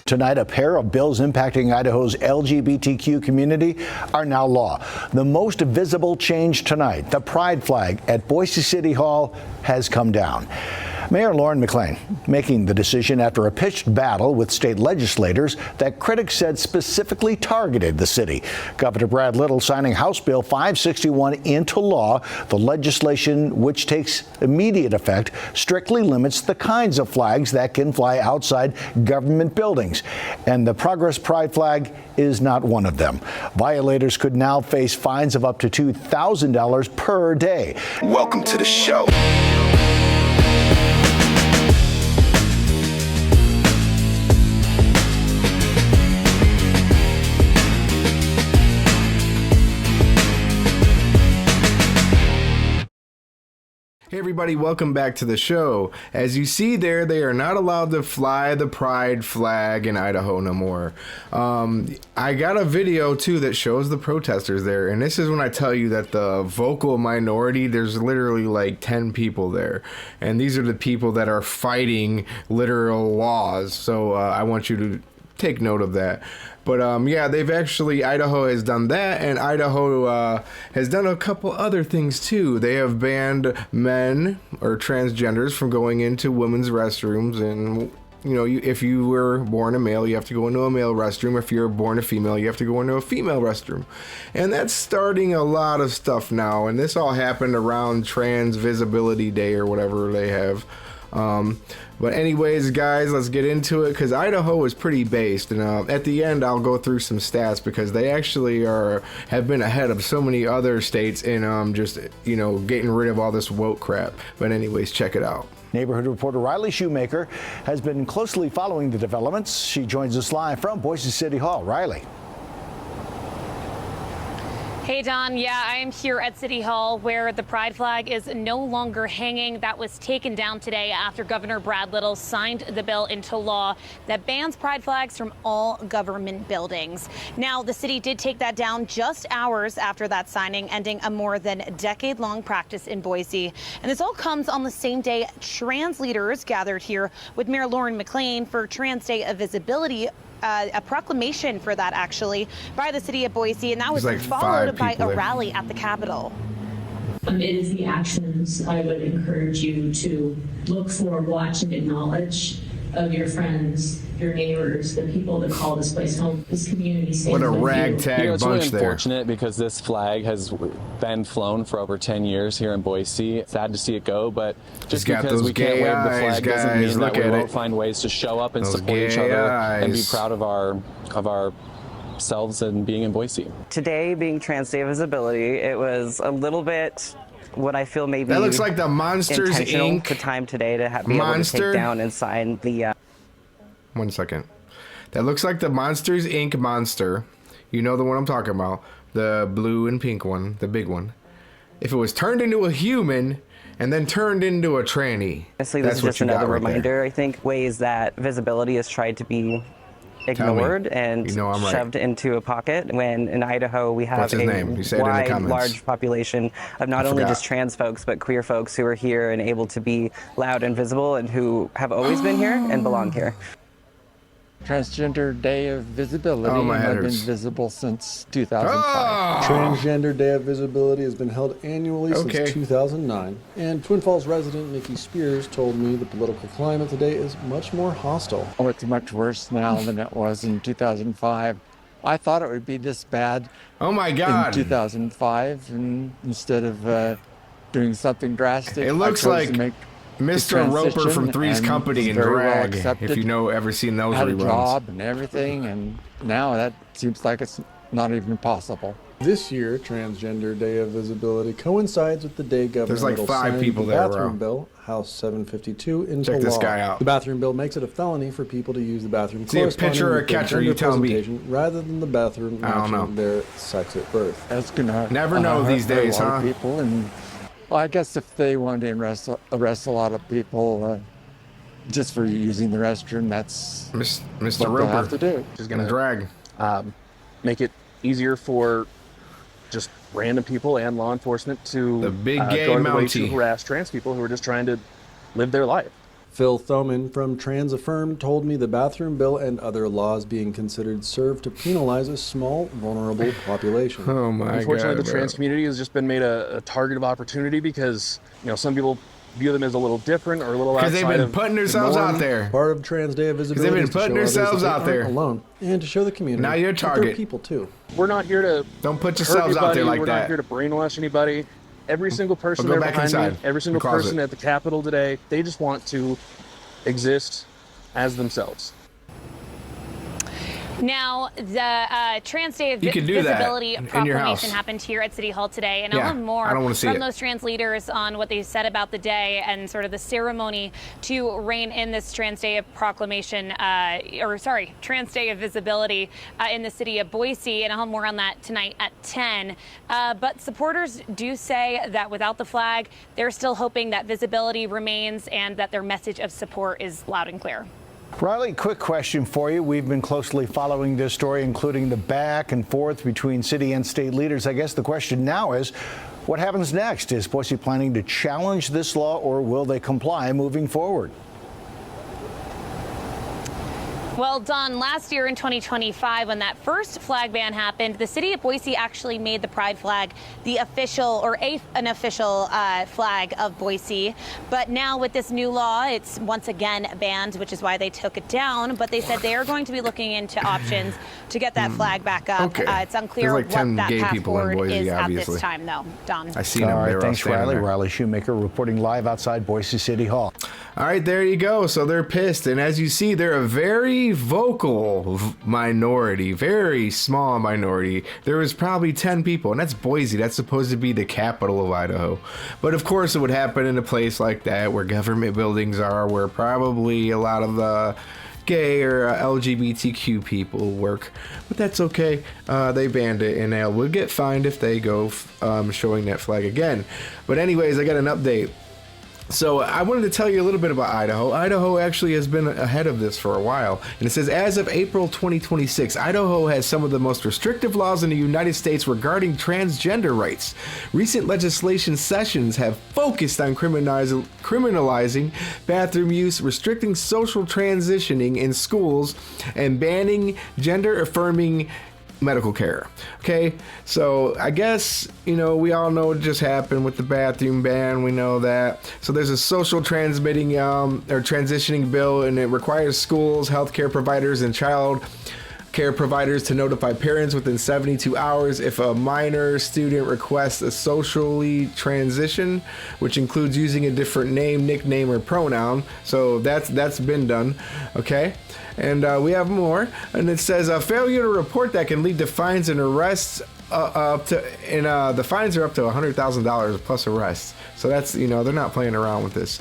Tonight, a pair of bills impacting Idaho's LGBTQ community are now law. The most visible change tonight, the pride flag at Boise City Hall has come down. Mayor Lauren McLean making the decision after a pitched battle with state legislators that critics said specifically targeted the city. Governor Brad Little signing House Bill 561 into law. The legislation, which takes immediate effect, strictly limits the kinds of flags that can fly outside government buildings. And the Progress Pride flag is not one of them. Violators could now face fines of up to $2,000 per day. Welcome to the show. Hey everybody, welcome back to the show. As you see there, they are not allowed to fly the pride flag in Idaho no more. I got a video too that shows the protesters there, and this is when I tell you that the vocal minority, there's literally like 10 people there. And these are the people that are fighting literal laws. So I want you to take note of that. But yeah, Idaho has done that, and Idaho has done a couple other things too. They have banned men or transgenders from going into women's restrooms, and you know, if you were born a male, you have to go into a male restroom. If you're born a female, you have to go into a female restroom. And that's starting a lot of stuff now, and this all happened around Trans Visibility Day or whatever they have. But anyways, guys, let's get into it, because Idaho is pretty based, and at the end I'll go through some stats, because they actually have been ahead of so many other states in just, you know, getting rid of all this woke crap. But anyways, check it out. Neighborhood reporter Riley Shoemaker has been closely following the developments. She joins us live from Boise City Hall. Riley. Hey, Don. Yeah, I am here at City Hall, where the pride flag is no longer hanging. That was taken down today after Governor Brad Little signed the bill into law that bans pride flags from all government buildings. Now, the city did take that down just hours after that signing, ending a more than decade-long practice in Boise. And this all comes on the same day trans leaders gathered here with Mayor Lauren McLean for Trans Day of Visibility. A proclamation for that, actually, by the city of Boise, and that was like followed by a rally at the Capitol. It is the actions I would encourage you to look for, watch, and acknowledge of your friends, your neighbors, the people that call this place home, this community. What a ragtag it's bunch really there. Unfortunate because this flag has been flown for over 10 years here in Boise. Sad to see it go, but just because we can't wave the flag doesn't mean that we won't find ways to show up and support each other and be proud of ourselves and being in Boise. Today being Trans Day of Visibility, it was a little bit what I feel maybe that looks like the Monsters Inc. The time today to be able to take down and sign the. 1 second. That looks like the Monsters Inc. monster. You know the one I'm talking about, the blue and pink one, the big one. If it was turned into a human and then turned into a tranny, honestly, this is just another reminder. I think ways that visibility is tried to be ignored and shoved into a pocket, when in Idaho we have a large population of not only just trans folks but queer folks who are here and able to be loud and visible and who have always been here and belong here. Transgender Day of Visibility has been visible since 2005. Transgender Day of Visibility has been held annually since 2009. And Twin Falls resident Nikki Spears told me the political climate today is much more hostile. Oh, it's much worse now than it was in 2005. I thought it would be this bad in 2005, and instead of doing something drastic, it looks like Mr. Roper from Three's Company in drag, if you know, ever seen those had reruns. A job and everything, and now that seems like it's not even possible. This year, Transgender Day of Visibility coincides with the day Governor Little signed the bathroom bill, House 752, into law. Check this guy out. The bathroom bill makes it a felony for people to use the bathroom see a picture or a catcher, you tell me, rather than the bathroom matching their sex at birth. That's gonna never know these days, huh? People, and well, I guess if they wanted to arrest a lot of people just for using the restroom, that's Mr. what Roper they'll have to do. He's gonna drag. Make it easier for just random people and law enforcement to the big gay go to the way Mountie to harass trans people who are just trying to live their life. Phil Thoman from Trans Affirm told me the bathroom bill and other laws being considered serve to penalize a small, vulnerable population. Oh my God. Unfortunately, the trans community has just been made a target of opportunity because, some people view them as a little different or a little outside of. Because they've been putting themselves out there. Part of Trans Day of Visibility. They've been putting themselves out there alone, and to show the community. Now you're a target. They're people too. We're not here to. Don't put yourselves out there like We're that. not here to brainwash anybody. Every single person Go there back behind inside me, every single the closet. person at the Capitol today, they just want to exist as themselves. Now, the Trans Day of You can do that Visibility in your proclamation house. happened here at City Hall today, and Yeah, I'll have more I don't wanna see from it. those trans leaders on what they said about the day and sort of the ceremony to rein in this Trans Day of Proclamation, Trans Day of Visibility in the city of Boise, and I'll have more on that tonight at 10. But supporters do say that without the flag, they're still hoping that visibility remains and that their message of support is loud and clear. Riley, quick question for you. We've been closely following this story, including the back and forth between city and state leaders. I guess the question now is, what happens next? Is Boise planning to challenge this law, or will they comply moving forward? Well, Don, last year in 2025, when that first flag ban happened, the city of Boise actually made the pride flag the official or an official flag of Boise. But now with this new law, it's once again banned, which is why they took it down. But they said they are going to be looking into options to get that flag back up. Okay. It's unclear There's like 10 what that gay path people in forward Boise, is at obviously. this time, though, Don. I seen them. All They right, were thanks, all standing Riley. there. Riley Shoemaker reporting live outside Boise City Hall. All right, there you go. So they're pissed. And as you see, they're a very vocal minority, very small minority. There was probably 10 people, and that's Boise. That's supposed to be the capital of Idaho. But of course, it would happen in a place like that where government buildings are, where probably a lot of the gay or LGBTQ people work. But that's okay. They banned it, and they will get fined if they go showing that flag again. But anyways, I got an update. So I wanted to tell you a little bit about Idaho. Idaho actually has been ahead of this for a while. And it says, as of April 2026, Idaho has some of the most restrictive laws in the United States regarding transgender rights. Recent legislation sessions have focused on criminalizing bathroom use, restricting social transitioning in schools, and banning gender-affirming medical care. Okay, so I guess, we all know what just happened with the bathroom ban. We know that. So there's a social transmitting or transitioning bill, and it requires schools, healthcare providers, and child care providers to notify parents within 72 hours if a minor student requests a socially transition, which includes using a different name, nickname, or pronoun. So that's been done. Okay. And we have more, and it says a failure to report that can lead to fines and arrests the fines are up to $100,000 plus arrests. So that's, they're not playing around with this.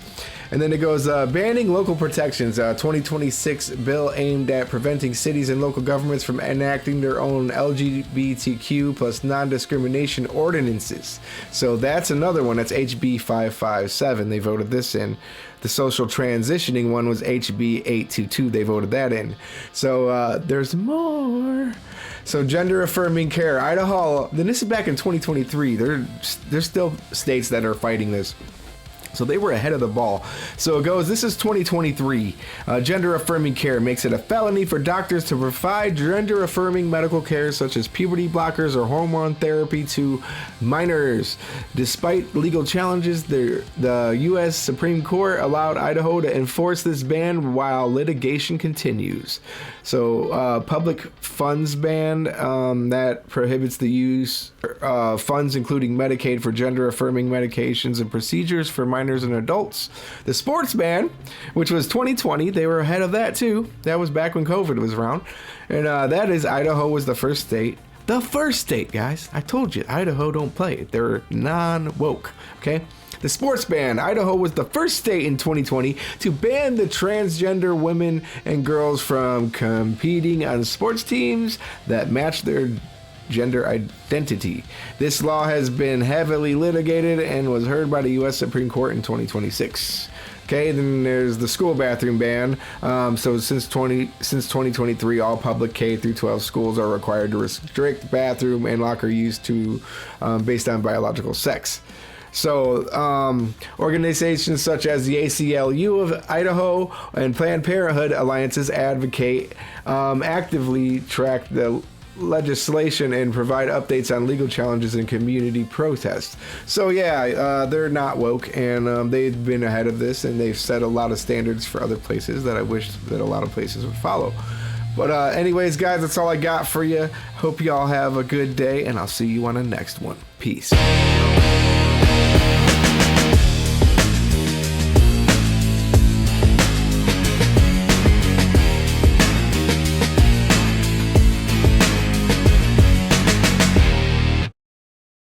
And then it goes, banning local protections, 2026 bill aimed at preventing cities and local governments from enacting their own LGBTQ plus non-discrimination ordinances. So that's another one. That's HB 557. They voted this in. The social transitioning one was HB 822. They voted that in. So there's more. So gender affirming care, Idaho. Then this is back in 2023. There's still states that are fighting this. So they were ahead of the ball. So it goes, this is 2023. Gender affirming care makes it a felony for doctors to provide gender affirming medical care such as puberty blockers or hormone therapy to minors. Despite legal challenges, the U.S. Supreme Court allowed Idaho to enforce this ban while litigation continues. So public funds ban that prohibits the use of funds including Medicaid for gender affirming medications and procedures for minors and adults. The sports ban, which was 2020, they were ahead of that too. That was back when COVID was around. And that is, Idaho was the first state. The first state, guys. I told you, Idaho don't play. They're non-woke, okay? The sports ban. Idaho was the first state in 2020 to ban the transgender women and girls from competing on sports teams that match their gender identity. This law has been heavily litigated and was heard by the U.S. Supreme Court in 2026. Okay, then there's the school bathroom ban. So since 2023, all public K through 12 schools are required to restrict bathroom and locker use to based on biological sex. So organizations such as the ACLU of Idaho and Planned Parenthood alliances advocate actively track the legislation and provide updates on legal challenges and community protests. So yeah, they're not woke, and they've been ahead of this, and they've set a lot of standards for other places that I wish that a lot of places would follow. But anyways, guys, that's all I got for you. Hope y'all have a good day, and I'll see you on the next one. Peace.